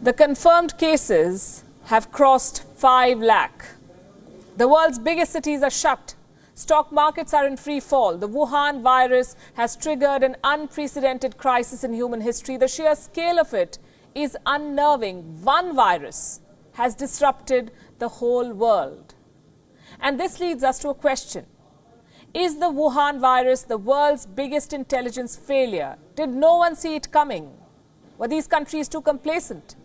The confirmed cases have crossed 5 lakh. The world's biggest cities are shut. Stock markets are in free fall. The Wuhan virus has triggered an unprecedented crisis in human history. The sheer scale of it is unnerving. One virus has disrupted the whole world. And this leads us to a question. Is the Wuhan virus the world's biggest intelligence failure? Did no one see it coming? Were these countries too complacent?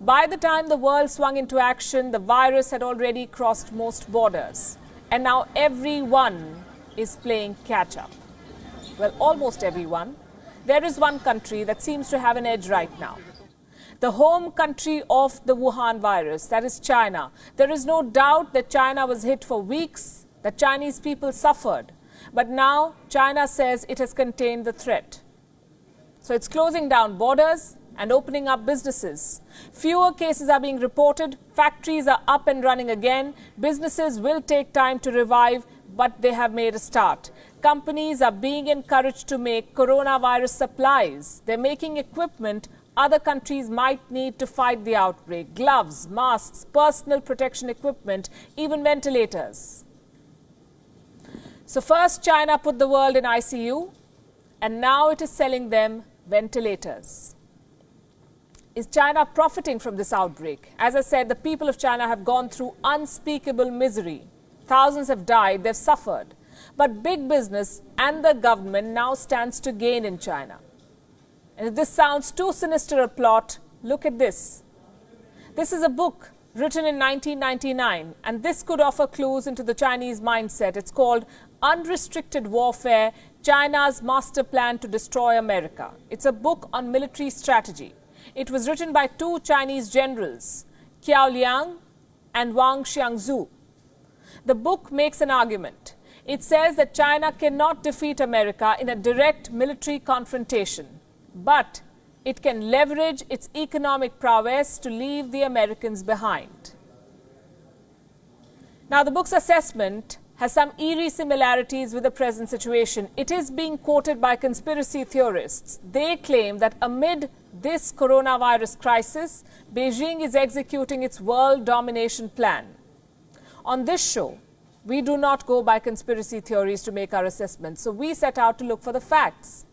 By the time the world swung into action, the virus had already crossed most borders. And now everyone is playing catch-up. Well, almost everyone. There is one country that seems to have an edge right now. The home country of the Wuhan virus, that is China. There is no doubt that China was hit for weeks, that Chinese people suffered. But now China says it has contained the threat. So it's closing down borders and opening up businesses. Fewer cases are being reported. Factories are up and running again. Businesses will take time to revive, but they have made a start. Companies are being encouraged to make coronavirus supplies. They're making equipment other countries might need to fight the outbreak. Gloves, masks, personal protection equipment, even ventilators. So first China put the world in ICU, and now it is selling them ventilators. Is China profiting from this outbreak? As I said, the people of China have gone through unspeakable misery. Thousands have died, they've suffered. But big business and the government now stands to gain in China. And if this sounds too sinister a plot, look at this. This is a book written in 1999, and this could offer clues into the Chinese mindset. It's called Unrestricted Warfare, China's Master Plan to Destroy America. It's a book on military strategy. It was written by two Chinese generals, Qiao Liang and Wang Xiangzu. The book makes an argument. It says that China cannot defeat America in a direct military confrontation, but it can leverage its economic prowess to leave the Americans behind. Now, the book's assessment has some eerie similarities with the present situation. It is being quoted by conspiracy theorists. They claim that amid this coronavirus crisis, Beijing is executing its world domination plan. On this show, we do not go by conspiracy theories to make our assessments, so we set out to look for the facts.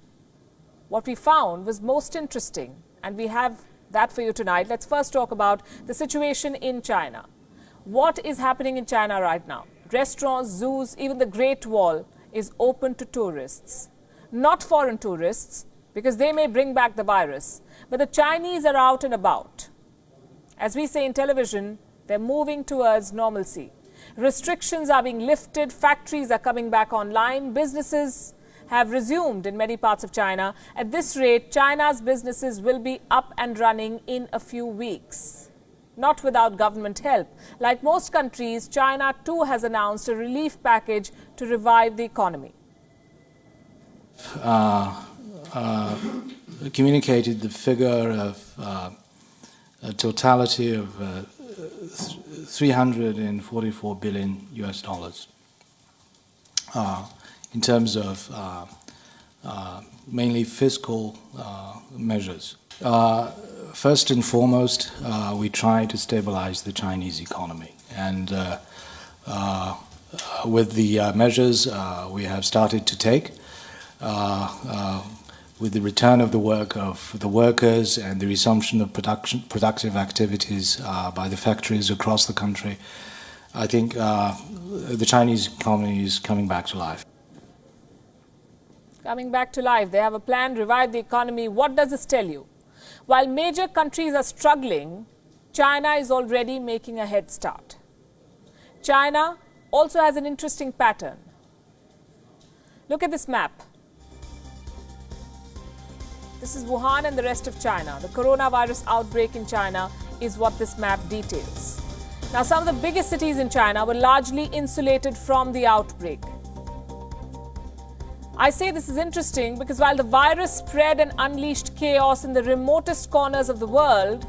What we found was most interesting, and we have that for you tonight. Let's first talk about the situation in China. What is happening in China right now? Restaurants, zoos, even the Great Wall is open to tourists. Not foreign tourists, because they may bring back the virus, but the Chinese are out and about. As we say in television, they're moving towards normalcy. Restrictions are being lifted, factories are coming back online, businesses have resumed in many parts of China. At this rate, China's businesses will be up and running in a few weeks. Not without government help. Like most countries, China too has announced a relief package to revive the economy. Communicated the figure of a totality of 344 billion US dollars in terms of mainly fiscal measures. First and foremost, we try to stabilize the Chinese economy, and with the measures we have started to take, with the return of the work of the workers and the resumption of productive activities by the factories across the country, I think the Chinese economy is coming back to life. Coming back to life. They have a plan, revive the economy. What does this tell you? While major countries are struggling, China is already making a head start. China also has an interesting pattern. Look at this map. This is Wuhan and the rest of China. The coronavirus outbreak in China is what this map details. Now, some of the biggest cities in China were largely insulated from the outbreak. I say this is interesting because while the virus spread and unleashed chaos in the remotest corners of the world,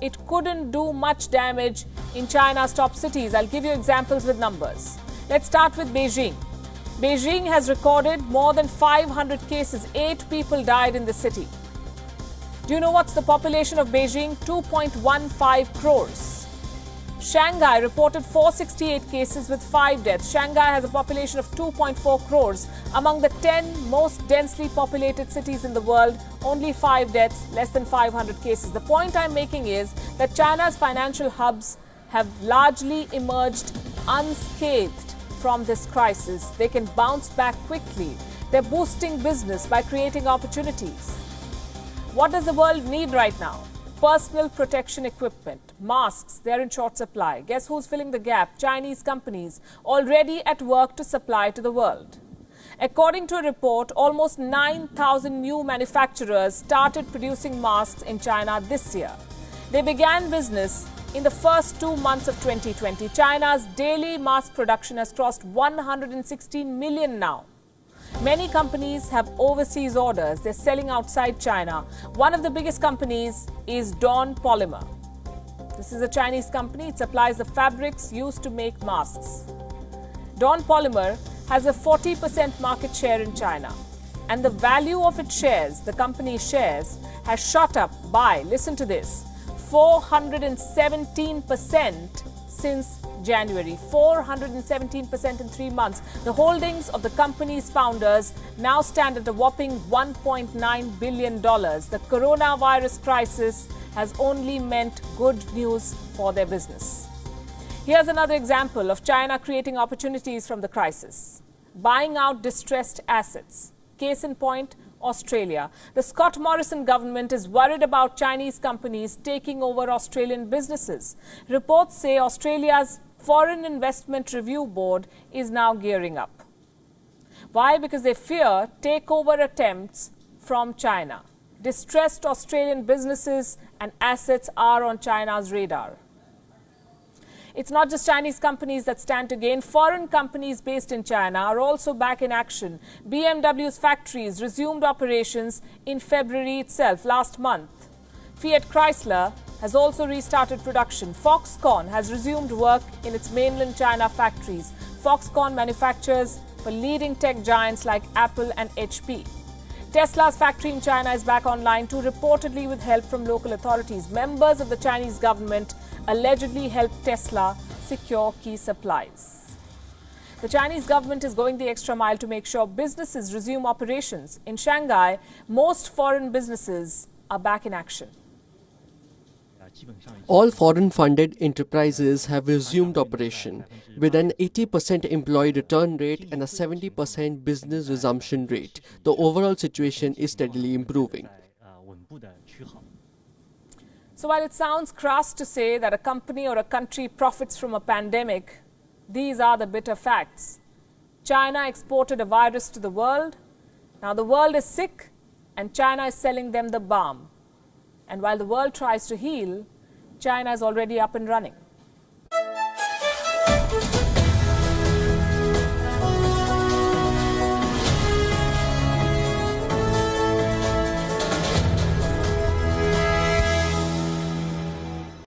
it couldn't do much damage in China's top cities. I'll give you examples with numbers. Let's start with Beijing. Beijing has recorded more than 500 cases. 8 people died in the city. Do you know what's the population of Beijing? 2.15 crores. Shanghai reported 468 cases with 5 deaths. Shanghai has a population of 2.4 crores. Among the 10 most densely populated cities in the world, only 5 deaths, less than 500 cases. The point I'm making is that China's financial hubs have largely emerged unscathed from this crisis. They can bounce back quickly. They're boosting business by creating opportunities. What does the world need right now? Personal protection equipment, masks, they're in short supply. Guess who's filling the gap? Chinese companies, already at work to supply to the world. According to a report, almost 9,000 new manufacturers started producing masks in China this year. They began business in the first 2 months of 2020. China's daily mask production has crossed 116 million now. Many companies have overseas orders. They're selling outside China. One of the biggest companies is WION Polymer. This is a Chinese company. It supplies the fabrics used to make masks. WION Polymer has a 40% market share in China. And the value of its shares, the company's shares, has shot up by, listen to this, 417% since January. 417% in 3 months. The holdings of the company's founders now stand at a whopping $1.9 billion. The coronavirus crisis has only meant good news for their business. Here's another example of China creating opportunities from the crisis. Buying out distressed assets. Case in point, Australia. The Scott Morrison government is worried about Chinese companies taking over Australian businesses. Reports say Australia's Foreign Investment Review Board is now gearing up. Why? Because they fear takeover attempts from China. Distressed Australian businesses and assets are on China's radar. It's not just Chinese companies that stand to gain. Foreign companies based in China are also back in action. BMW's factories resumed operations in February itself, last month. Fiat Chrysler has also restarted production. Foxconn has resumed work in its mainland China factories. Foxconn manufactures for leading tech giants like Apple and HP. Tesla's factory in China is back online too, reportedly with help from local authorities. Members of the Chinese government allegedly helped Tesla secure key supplies. The Chinese government is going the extra mile to make sure businesses resume operations. In Shanghai, most foreign businesses are back in action. All foreign-funded enterprises have resumed operation, with an 80% employee return rate and a 70% business resumption rate. The overall situation is steadily improving. So while it sounds crass to say that a company or a country profits from a pandemic, these are the bitter facts. China exported a virus to the world. Now the world is sick and China is selling them the balm. And while the world tries to heal, China is already up and running.